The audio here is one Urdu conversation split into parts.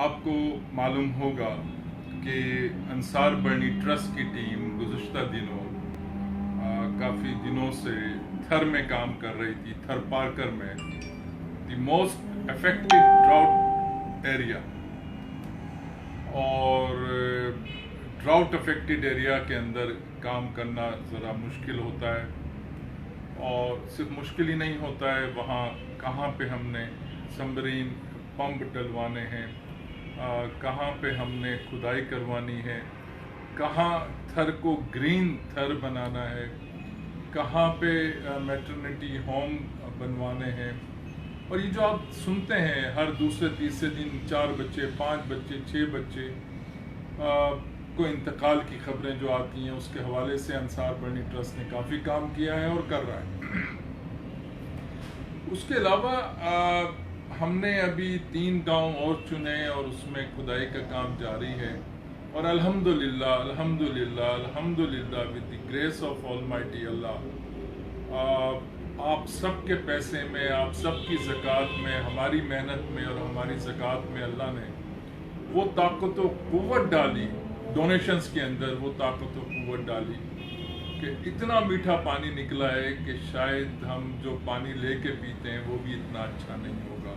آپ کو معلوم ہوگا کہ انصار برنی ٹرسٹ کی ٹیم گزشتہ دنوں کافی دنوں سے تھر میں کام کر رہی تھی، تھر پارکر میں، the most affected drought area, اور ڈراؤٹ افیکٹڈ ایریا کے اندر کام کرنا ذرا مشکل ہوتا ہے، اور صرف مشکل ہی نہیں ہوتا ہے، وہاں کہاں پہ ہم نے سمبرین پمپ ڈلوانے ہیں، کہاں پہ ہم نے کھدائی کروانی ہے، کہاں تھر کو گرین تھر بنانا ہے، کہاں پہ میٹرنٹی ہوم بنوانے ہیں، اور یہ جو آپ سنتے ہیں ہر دوسرے تیسرے دن 4 بچے 5 بچے 6 بچے کو انتقال کی خبریں جو آتی ہیں، اس کے حوالے سے انصار برنی ٹرسٹ نے کافی کام کیا ہے اور کر رہا ہے۔ اس کے علاوہ ہم نے ابھی 3 گاؤں اور چنے اور اس میں کھدائی کا کام جاری ہے، اور الحمدللہ with the grace of almighty اللہ، آپ سب کے پیسے میں، آپ سب کی زکوٰۃ میں، ہماری محنت میں اور ہماری زکوٰۃ میں اللہ نے وہ طاقت و قوت ڈالی، ڈونیشنز کے اندر وہ طاقت و قوت ڈالی کہ اتنا میٹھا پانی نکلا ہے کہ شاید ہم جو پانی لے کے پیتے ہیں وہ بھی اتنا اچھا نہیں ہوگا،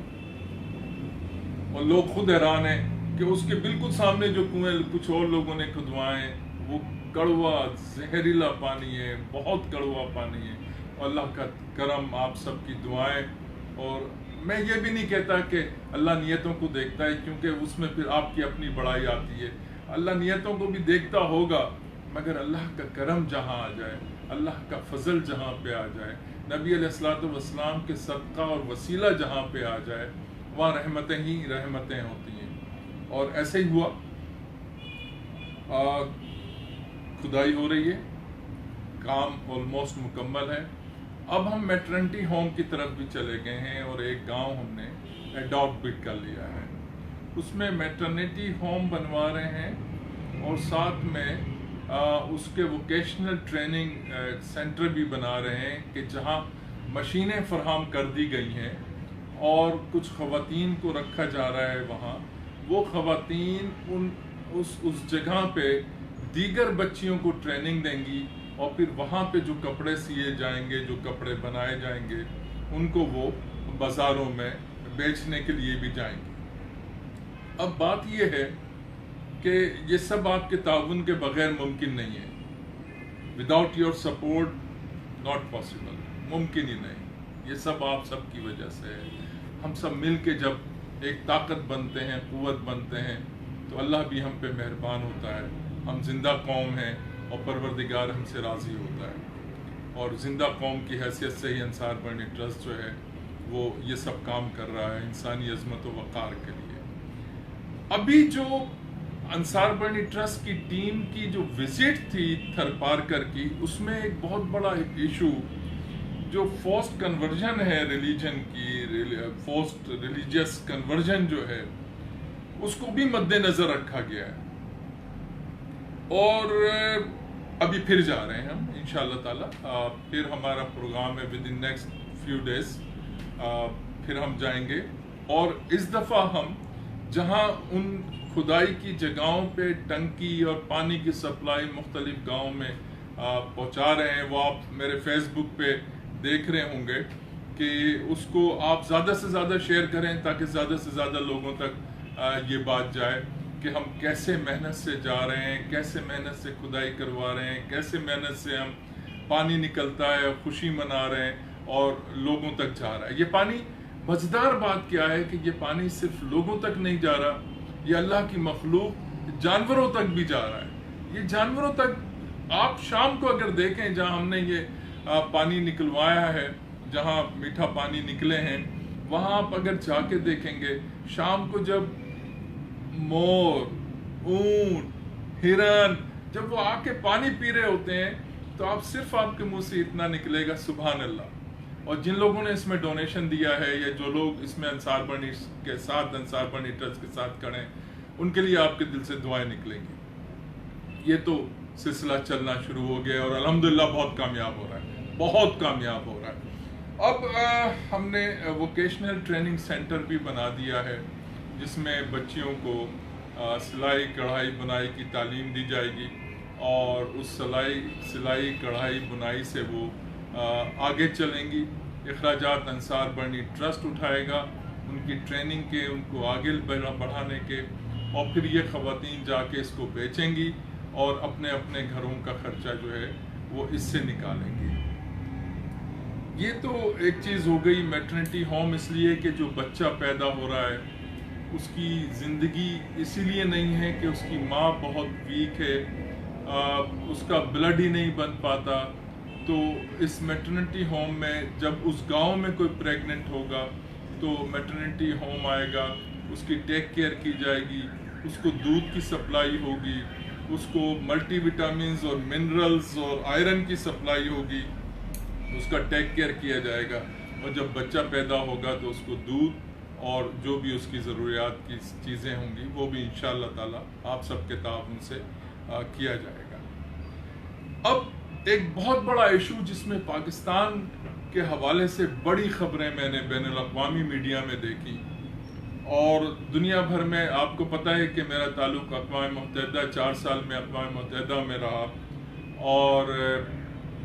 اور لوگ خود حیران ہیں کہ اس کے بالکل سامنے جو کنویں کچھ اور لوگوں نے کھدوائے وہ کڑوا زہریلا پانی ہے، بہت کڑوا پانی ہے، اور اللہ کا کرم، آپ سب کی دعائیں، اور میں یہ بھی نہیں کہتا کہ اللہ نیتوں کو دیکھتا ہے، کیونکہ اس میں پھر آپ کی اپنی بڑائی آتی ہے، اللہ نیتوں کو بھی دیکھتا ہوگا، مگر اللہ کا کرم جہاں آ جائے، اللہ کا فضل جہاں پہ آ جائے، نبی علیہ الصلوۃ والسلام کے صدقہ اور وسیلہ جہاں پہ آ جائے، وہاں رحمتیں ہی رحمتیں ہوتی ہیں، اور ایسے ہی ہوا۔ کھدائی ہو رہی ہے، کام آلموسٹ مکمل ہے، اب ہم میٹرنٹی ہوم کی طرف بھی چلے گئے ہیں، اور ایک گاؤں ہم نے اڈاپٹ بھی کر لیا ہے، اس میں میٹرنٹی ہوم بنوا رہے ہیں، اور ساتھ میں اس کے ووکیشنل ٹریننگ سینٹر بھی بنا رہے ہیں کہ جہاں مشینیں فراہم کر دی گئی ہیں اور کچھ خواتین کو رکھا جا رہا ہے وہاں، وہ خواتین اس جگہ پہ دیگر بچیوں کو ٹریننگ دیں گی، اور پھر وہاں پہ جو کپڑے سیے جائیں گے، جو کپڑے بنائے جائیں گے، ان کو وہ بازاروں میں بیچنے کے لیے بھی جائیں گے۔ اب بات یہ ہے کہ یہ سب آپ کے تعاون کے بغیر ممکن نہیں ہے، without your support not possible, ممکن ہی نہیں، یہ سب آپ سب کی وجہ سے ہے۔ ہم سب مل کے جب ایک طاقت بنتے ہیں، قوت بنتے ہیں، تو اللہ بھی ہم پہ مہربان ہوتا ہے، ہم زندہ قوم ہیں اور پروردگار ہم سے راضی ہوتا ہے، اور زندہ قوم کی حیثیت سے ہی انصار برنی ٹرسٹ جو ہے وہ یہ سب کام کر رہا ہے انسانی عظمت و وقار کے لیے۔ ابھی جو انصار برنی ٹرسٹ کی ٹیم کی جو وزٹ تھی تھر پارکر کی، اس میں ایک بہت بڑا ایشو جو فورسڈ کنورژن ہے ریلیجن کی، فورسڈ ریلیجیس کنورژن جو ہے، اس کو بھی مد نظر رکھا گیا ہے، اور ابھی پھر جا رہے ہیں ہم انشاءاللہ تعالی، پھر ہمارا پروگرام ہے with in next few days, پھر ہم جائیں گے، اور اس دفعہ ہم جہاں ان کھدائی کی جگہوں پہ ٹنکی اور پانی کی سپلائی مختلف گاؤں میں پہنچا رہے ہیں، وہ آپ میرے فیس بک پہ دیکھ رہے ہوں گے کہ اس کو آپ زیادہ سے زیادہ شیئر کریں تاکہ زیادہ سے زیادہ لوگوں تک یہ بات جائے کہ ہم کیسے محنت سے جا رہے ہیں، کیسے محنت سے کھدائی کروا رہے ہیں، کیسے محنت سے ہم پانی نکلتا ہے خوشی منا رہے ہیں اور لوگوں تک جا رہا ہے۔ یہ پانی، مزیدار بات کیا ہے کہ یہ پانی صرف لوگوں تک نہیں جا رہا، یہ اللہ کی مخلوق جانوروں تک بھی جا رہا ہے، یہ جانوروں تک۔ آپ شام کو اگر دیکھیں جہاں ہم نے یہ پانی نکلوایا ہے، جہاں میٹھا پانی نکلے ہیں، وہاں آپ اگر جا کے دیکھیں گے شام کو جب مور، اونٹ، ہرن جب وہ آ کے پانی پی رہے ہوتے ہیں تو آپ کے منہ سے اتنا نکلے گا سبحان اللہ۔ اور جن لوگوں نے اس میں ڈونیشن دیا ہے یا جو لوگ اس میں انصار برنی کے ساتھ، انصار برنی ٹرسٹ کے ساتھ کھڑے ہیں، ان کے لیے آپ کے دل سے دعائیں نکلیں گی۔ یہ تو سلسلہ چلنا شروع ہو گیا اور الحمدللہ بہت کامیاب ہو رہا ہے، بہت کامیاب ہو رہا ہے۔ اب ہم نے ووکیشنل ٹریننگ سینٹر بھی بنا دیا ہے، جس میں بچیوں کو سلائی کڑھائی بنائی کی تعلیم دی جائے گی، اور اس سلائی کڑھائی بنائی سے وہ آگے چلیں گی۔ اخراجات انصار برنی ٹرسٹ اٹھائے گا ان کی ٹریننگ کے، ان کو آگے بڑھانے کے، اور پھر یہ خواتین جا کے اس کو بیچیں گی اور اپنے اپنے گھروں کا خرچہ جو ہے وہ اس سے نکالیں گی۔ یہ تو ایک چیز ہو گئی میٹرنٹی ہوم، اس لیے کہ جو بچہ پیدا ہو رہا ہے اس کی زندگی اسی لیے نہیں ہے کہ اس کی ماں بہت ویک ہے، اس کا بلڈ ہی نہیں بن پاتا، تو اس میٹرنٹی ہوم میں جب اس گاؤں میں کوئی پریگننٹ ہوگا تو میٹرنٹی ہوم آئے گا، اس کی ٹیک کیئر کی جائے گی، اس کو دودھ کی سپلائی ہوگی، اس کو ملٹی وٹامنز اور منرلز اور آئرن کی سپلائی ہوگی، اس کا ٹیک کیئر کیا جائے گا، اور جب بچہ پیدا ہوگا تو اس کو دودھ اور جو بھی اس کی ضروریات کی چیزیں ہوں گی وہ بھی انشاءاللہ تعالی آپ سب کے تعاون سے کیا جائے گا۔ اب ایک بہت بڑا ایشو جس میں پاکستان کے حوالے سے بڑی خبریں میں نے بین الاقوامی میڈیا میں دیکھی، اور دنیا بھر میں آپ کو پتہ ہے کہ میرا تعلق اقوام متحدہ 4 سال میں اقوام متحدہ میں رہا، اور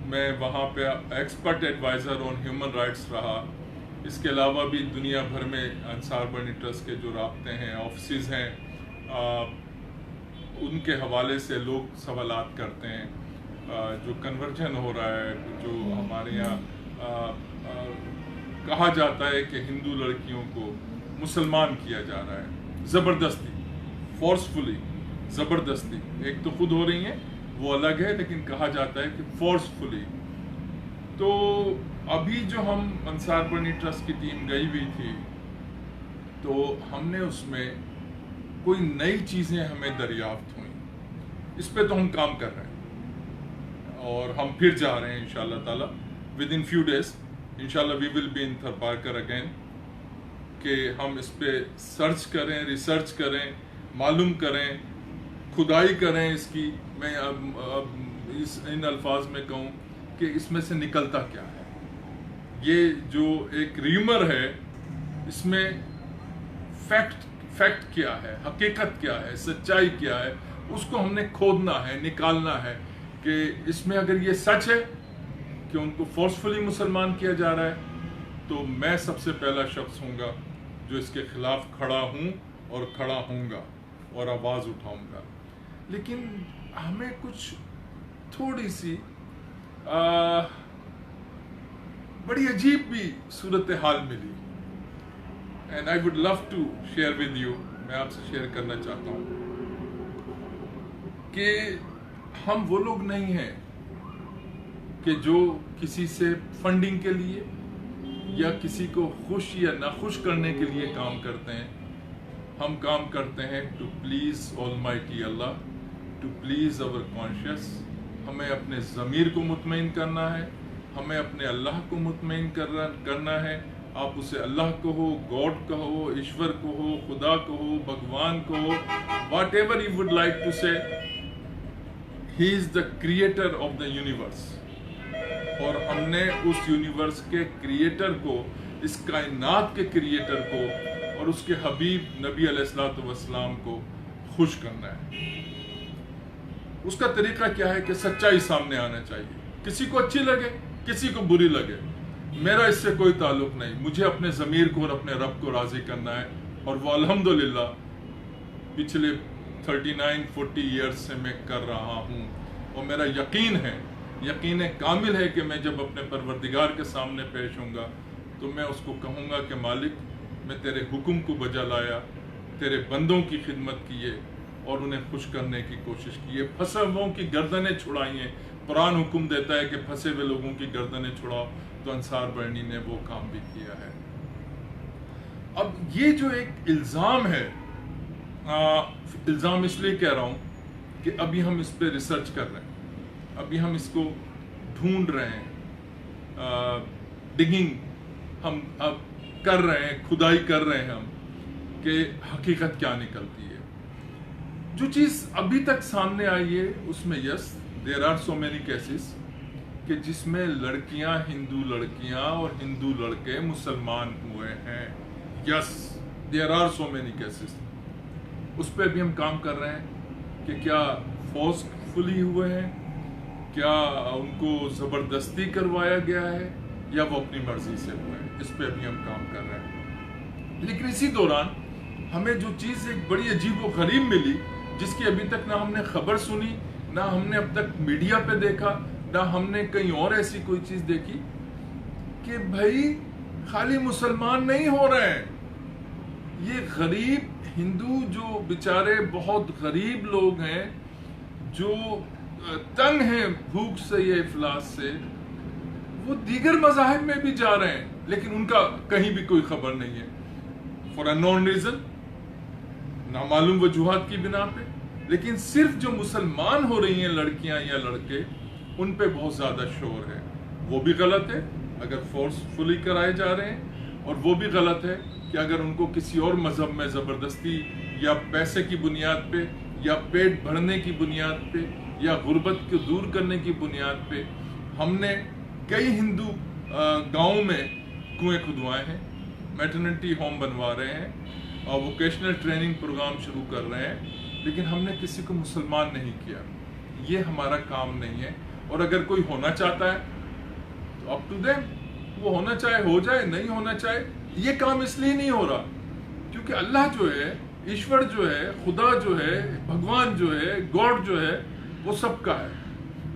میں وہاں پہ expert advisor on human rights رہا۔ اس کے علاوہ بھی دنیا بھر میں انصار برنی ٹرسٹ کے جو رابطے ہیں، آفیسز ہیں، ان کے حوالے سے لوگ سوالات کرتے ہیں۔ جو کنورژن ہو رہا ہے، جو ہمارے یہاں کہا جاتا ہے کہ ہندو لڑکیوں کو مسلمان کیا جا رہا ہے زبردستی، فورسفلی، زبردستی، ایک تو خود ہو رہی ہیں وہ الگ ہے، لیکن کہا جاتا ہے کہ فورسفلی۔ تو ابھی جو ہم انصار برنی ٹرسٹ کی ٹیم گئی ہوئی تھی تو ہم نے اس میں کوئی نئی چیزیں ہمیں دریافت ہوئیں، اس پہ تو ہم کام کر رہے ہیں اور ہم پھر جا رہے ہیں انشاءاللہ تعالی ود ان فیو ڈیز، انشاءاللہ we will be in Tharparkar again, کہ ہم اس پہ سرچ کریں، ریسرچ کریں، معلوم کریں، کھدائی کریں اس کی۔ میں ان الفاظ میں کہوں کہ اس میں سے نکلتا کیا ہے، یہ جو ایک ریومر ہے اس میں فیکٹ کیا ہے، حقیقت کیا ہے، سچائی کیا ہے، اس کو ہم نے کھودنا ہے، نکالنا ہے کہ اس میں اگر یہ سچ ہے کہ ان کو فورسفلی مسلمان کیا جا رہا ہے تو میں سب سے پہلا شخص ہوں گا جو اس کے خلاف کھڑا ہوں اور کھڑا ہوں گا اور آواز اٹھاؤں گا۔ لیکن ہمیں کچھ تھوڑی سی بڑی عجیب بھی صورتحال ملی، and I would love to share with you, میں آپ سے شیئر کرنا چاہتا ہوں کہ ہم وہ لوگ نہیں ہیں کہ جو کسی سے فنڈنگ کے لیے یا کسی کو خوش یا ناخوش کرنے کے لیے کام کرتے ہیں۔ ہم کام کرتے ہیں to please almighty Allah, to please اور کانشیس۔ ہمیں اپنے ضمیر کو مطمئن کرنا ہے، ہمیں اپنے اللہ کو مطمئن کرنا ہے۔ آپ اسے اللہ کہو، گاڈ کہو، ایشور کہو، خدا کہو، بھگوان کہو، whatever you would like to say, he is the creator of the universe. اور ہم نے اس یونیورس کے کریٹر کو، اس کائنات کے کریٹر کو اور اس کے حبیب نبی علیہ الصلوۃ والسلام کو خوش کرنا ہے۔ اس کا طریقہ کیا ہے کہ سچائی سامنے آنا چاہیے، کسی کو اچھی لگے کسی کو بری لگے، میرا اس سے کوئی تعلق نہیں، مجھے اپنے ضمیر کو اور اپنے رب کو راضی کرنا ہے، اور وہ الحمدللہ پچھلے 39-40 ایئرز سے میں کر رہا ہوں۔ اور میرا یقین ہے، یقین کامل ہے کہ میں جب اپنے پروردگار کے سامنے پیش ہوں گا تو میں اس کو کہوں گا کہ مالک، میں تیرے حکم کو بجا لایا، تیرے بندوں کی خدمت کیے اور انہیں خوش کرنے کی کوشش کی ہے، پھنسے ہوئوں کی گردنیں چھڑائی ہیں۔ قرآن حکم دیتا ہے کہ پھنسے ہوئے لوگوں کی گردنیں چھڑاؤ، تو انصار برنی نے وہ کام بھی کیا ہے۔ اب یہ جو ایک الزام ہے، الزام اس لیے کہہ رہا ہوں کہ ابھی ہم اس پہ ریسرچ کر رہے ہیں، ابھی ہم اس کو ڈھونڈ رہے ہیں، ڈگنگ ہم اب کر رہے ہیں، کھدائی کر رہے ہیں ہم کہ حقیقت کیا نکلتی ہے۔ جو چیز ابھی تک سامنے آئی ہے اس میں yes there are so many cases کہ جس میں لڑکیاں، ہندو لڑکیاں اور ہندو لڑکے مسلمان ہوئے ہیں، یس There are so many cases. اس پہ بھی ہم کام کر رہے ہیں کہ کیا فورسفلی ہوئے ہیں، کیا ان کو زبردستی کروایا گیا ہے یا وہ اپنی مرضی سے ہوئے ہیں. اس پہ بھی ہم کام کر رہے ہیں. لیکن اسی دوران ہمیں جو چیز ایک بڑی عجیب و غریب ملی، جس کی ابھی تک نہ ہم نے خبر سنی، نہ ہم نے اب تک میڈیا پہ دیکھا، نہ ہم نے کہیں اور ایسی کوئی چیز دیکھی، کہ بھائی خالی مسلمان نہیں ہو رہے ہیں، یہ غریب ہندو جو بیچارے بہت غریب لوگ ہیں، جو تنگ ہیں بھوک سے یا افلاس سے، وہ دیگر مذاہب میں بھی جا رہے ہیں، لیکن ان کا کہیں بھی کوئی خبر نہیں ہے. فار اے نون ریزن، نامعلوم وجوہات کی بنا پہ. لیکن صرف جو مسلمان ہو رہی ہیں لڑکیاں یا لڑکے، ان پہ بہت زیادہ شور ہے. وہ بھی غلط ہے اگر فورسفلی کرائے جا رہے ہیں، اور وہ بھی غلط ہے کہ اگر ان کو کسی اور مذہب میں زبردستی یا پیسے کی بنیاد پہ یا پیٹ بھرنے کی بنیاد پہ یا غربت کو دور کرنے کی بنیاد پہ. ہم نے کئی ہندو گاؤں میں کنویں کھدوائے ہیں، میٹرنٹی ہوم بنوا رہے ہیں اور ووکیشنل ٹریننگ پروگرام شروع کر رہے ہیں، لیکن ہم نے کسی کو مسلمان نہیں کیا. یہ ہمارا کام نہیں ہے. اور اگر کوئی ہونا چاہتا ہے تو اپ ٹو دیم، وہ ہونا چاہے ہو جائے، نہیں ہونا چاہے. یہ کام اس لیے نہیں ہو رہا کیونکہ اللہ جو ہے، ایشور جو ہے، خدا جو ہے، بھگوان جو ہے، گاڈ جو ہے، وہ سب کا ہے.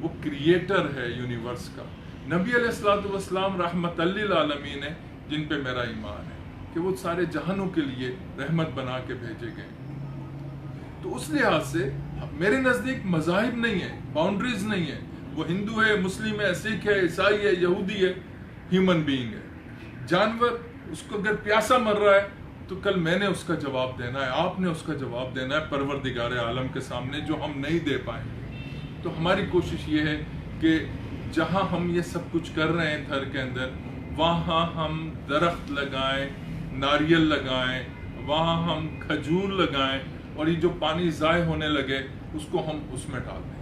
وہ کریٹر ہے یونیورس کا. نبی علیہ الصلوۃ والسلام رحمت للعالمین ہے، جن پہ میرا ایمان ہے کہ وہ سارے جہانوں کے لیے رحمت بنا کے بھیجے گئے. تو اس لحاظ سے میرے نزدیک مذاہب نہیں ہے، باؤنڈریز نہیں ہے. وہ ہندو ہے، مسلم ہے، سکھ ہے، عیسائی ہے، یہودی ہے، ہیومن بینگ ہے. جانور، اس کو اگر پیاسا مر رہا ہے تو کل میں نے اس کا جواب دینا ہے، آپ نے اس کا جواب دینا ہے پروردگار عالم کے سامنے، جو ہم نہیں دے پائیں گے. تو ہماری کوشش یہ ہے کہ جہاں ہم یہ سب کچھ کر رہے ہیں گھر کے اندر، وہاں ہم درخت لگائیں، ناریل لگائیں، وہاں ہم کھجور لگائیں، اور یہ جو پانی ضائع ہونے لگے اس کو ہم اس میں ڈال دیں.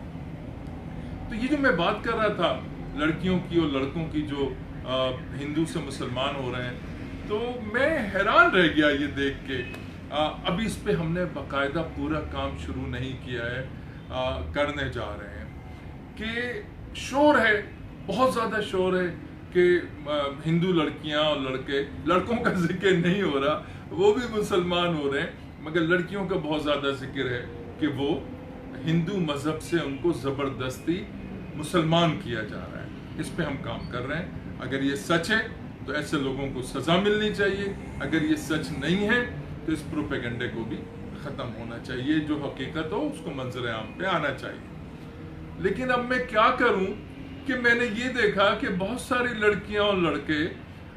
تو یہ جو میں بات کر رہا تھا لڑکیوں کی اور لڑکوں کی جو ہندو سے مسلمان ہو رہے ہیں، تو میں حیران رہ گیا یہ دیکھ کے. ابھی اس پہ ہم نے باقاعدہ پورا کام شروع نہیں کیا ہے، کرنے جا رہے ہیں. کہ شور ہے، بہت زیادہ شور ہے کہ ہندو لڑکیاں اور لڑکوں کا ذکر نہیں ہو رہا، وہ بھی مسلمان ہو رہے ہیں، مگر لڑکیوں کا بہت زیادہ ذکر ہے کہ وہ ہندو مذہب سے ان کو زبردستی مسلمان کیا جا رہا ہے. اس پہ ہم کام کر رہے ہیں. اگر یہ سچ ہے تو ایسے لوگوں کو سزا ملنی چاہیے. اگر یہ سچ نہیں ہے تو اس پروپیگنڈے کو بھی ختم ہونا چاہیے. جو حقیقت ہو اس کو منظر عام پہ آنا چاہیے. لیکن اب میں کیا کروں کہ میں نے یہ دیکھا کہ بہت ساری لڑکیاں اور لڑکے،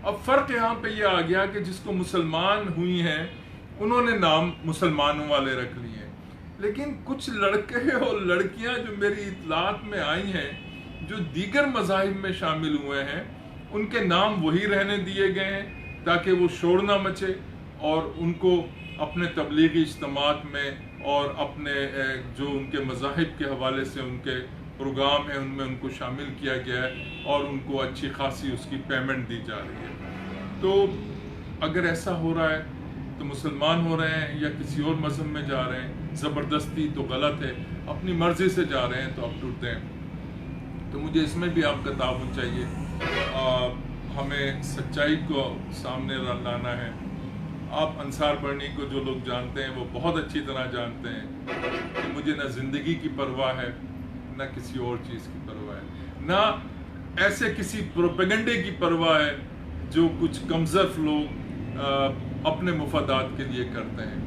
اب فرق یہاں پہ یہ آ گیا کہ جس کو مسلمان ہوئی ہیں انہوں نے نام مسلمانوں والے رکھ لیے ہیں، لیکن کچھ لڑکے اور لڑکیاں جو میری اطلاعات میں آئی ہیں جو دیگر مذاہب میں شامل ہوئے ہیں، ان کے نام وہی رہنے دیے گئے ہیں تاکہ وہ شور نہ مچے، اور ان کو اپنے تبلیغی اجتماعات میں اور اپنے جو ان کے مذاہب کے حوالے سے ان کے پروگرام ہیں ان میں ان کو شامل کیا گیا ہے، اور ان کو اچھی خاصی اس کی پیمنٹ دی جا رہی ہے. تو اگر ایسا ہو رہا ہے تو مسلمان ہو رہے ہیں یا کسی اور مذہب میں جا رہے ہیں زبردستی تو غلط ہے، اپنی مرضی سے جا رہے ہیں تو اب ٹوٹتے ہیں. تو مجھے اس میں بھی آپ کا تعاون چاہیے. ہمیں سچائی کو سامنے لانا ہے. آپ انصار برنی کو جو لوگ جانتے ہیں وہ بہت اچھی طرح جانتے ہیں کہ مجھے نہ زندگی کی پرواہ ہے، نہ کسی اور چیز کی پرواہ ہے، نہ ایسے کسی پروپیگنڈے کی پرواہ ہے جو کچھ کمزرف لوگ اپنے مفادات کے لیے کرتے ہیں.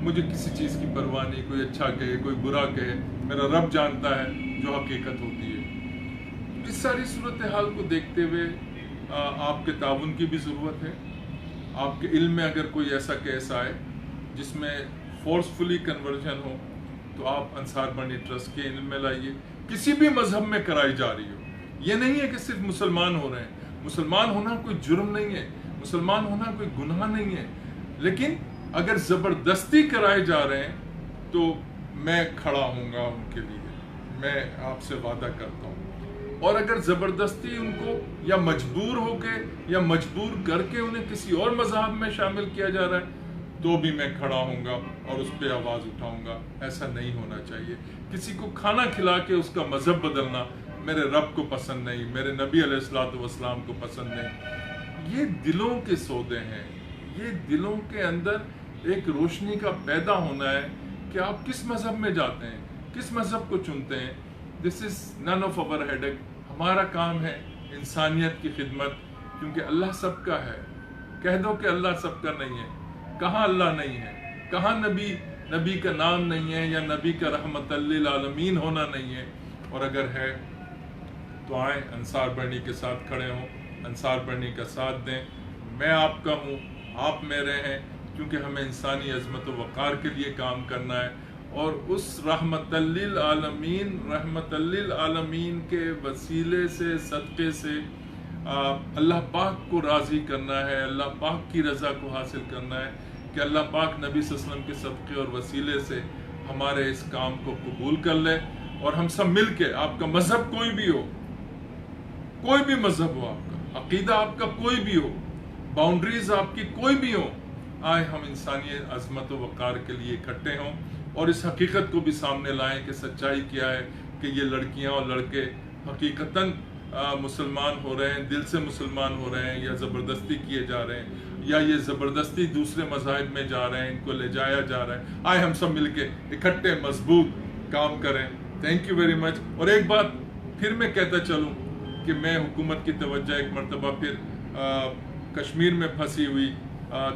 مجھے کسی چیز کی پرواہ نہیں، کوئی اچھا کہے کوئی برا کہے، میرا رب جانتا ہے جو حقیقت ہوتی ہے. اس ساری صورتحال کو دیکھتے ہوئے آپ کے تعاون کی بھی ضرورت ہے. آپ کے علم میں اگر کوئی ایسا کیس آئے جس میں فورسفلی کنورژن ہو تو آپ انصار برنی ٹرسٹ کے علم میں لائیے. کسی بھی مذہب میں کرائی جا رہی ہو، یہ نہیں ہے کہ صرف مسلمان ہو رہے ہیں. مسلمان ہونا کوئی جرم نہیں ہے، مسلمان ہونا کوئی گناہ نہیں ہے، لیکن اگر زبردستی کرائے جا رہے ہیں تو میں کھڑا ہوں گا ان کے لیے. میں آپ سے وعدہ کرتا ہوں. اور اگر زبردستی ان کو یا مجبور ہو کے یا مجبور کر کے انہیں کسی اور مذہب میں شامل کیا جا رہا ہے تو بھی میں کھڑا ہوں گا اور اس پہ آواز اٹھاؤں گا. ایسا نہیں ہونا چاہیے. کسی کو کھانا کھلا کے اس کا مذہب بدلنا میرے رب کو پسند نہیں, میرے نبی علیہ الصلوۃ والسلام کو پسند نہیں. یہ دلوں کے سودے ہیں. یہ دلوں کے اندر ایک روشنی کا پیدا ہونا ہے کہ آپ کس مذہب میں جاتے ہیں, کس مذہب کو چنتے ہیں. دس از نن آف اوور ہیڈک. ہمارا کام ہے انسانیت کی خدمت, کیونکہ اللہ سب کا ہے. کہہ دو کہ اللہ سب کا نہیں ہے. کہاں اللہ نہیں ہے؟ کہاں نبی کا نام نہیں ہے, یا نبی کا رحمت للعالمین ہونا نہیں ہے؟ اور اگر ہے تو آئیں انصار بڑھنی کے ساتھ کھڑے ہوں, انصار بڑھنی کا ساتھ دیں. میں آپ کا ہوں, آپ میرے ہیں, کیونکہ ہمیں انسانی عظمت و وقار کے لیے کام کرنا ہے, اور اس رحمت للعالمین کے وسیلے سے, صدقے سے اللہ پاک کو راضی کرنا ہے, اللہ پاک کی رضا کو حاصل کرنا ہے, کہ اللہ پاک نبی صلی اللہ علیہ وسلم کے صدقے اور وسیلے سے ہمارے اس کام کو قبول کر لے. اور ہم سب مل کے, آپ کا مذہب کوئی بھی ہو, کوئی بھی مذہب ہو آپ کا, عقیدہ آپ کا کوئی بھی ہو, باؤنڈریز آپ کی کوئی بھی ہو, آئے ہم انسانی عظمت و وقار کے لیے اکٹھے ہوں اور اس حقیقت کو بھی سامنے لائیں کہ سچائی کیا ہے, کہ یہ لڑکیاں اور لڑکے حقیقتاً مسلمان ہو رہے ہیں, دل سے مسلمان ہو رہے ہیں, یا زبردستی کیے جا رہے ہیں, یا یہ زبردستی دوسرے مذاہب میں جا رہے ہیں, ان کو لے جایا جا رہا ہے. آئے ہم سب مل کے اکٹھے مضبوط کام کریں. Thank you very much. اور ایک بات پھر میں کہتا چلوں کہ میں حکومت کی توجہ ایک مرتبہ پھر کشمیر میں پھنسی ہوئی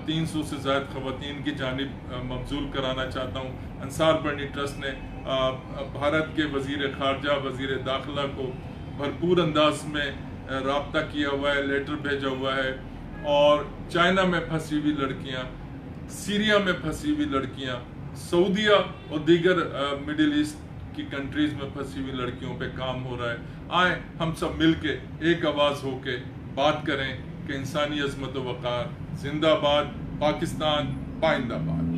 300 سے زائد خواتین کی جانب مبذول کرانا چاہتا ہوں. انصار بڑھنی ٹرسٹ نے بھارت کے وزیر خارجہ, وزیر داخلہ کو بھرپور انداز میں رابطہ کیا ہوا ہے, لیٹر بھیجا ہوا ہے. اور چائنا میں پھنسی ہوئی لڑکیاں, سیریا میں پھنسی ہوئی لڑکیاں, سعودیہ اور دیگر مڈل ایسٹ کی کنٹریز میں پھنسی ہوئی لڑکیوں پہ کام ہو رہا ہے. آئیں ہم سب مل کے ایک آواز ہو کے بات کریں کہ انسانی عظمت و وقار زندہ باد, پاکستان پائندہ باد.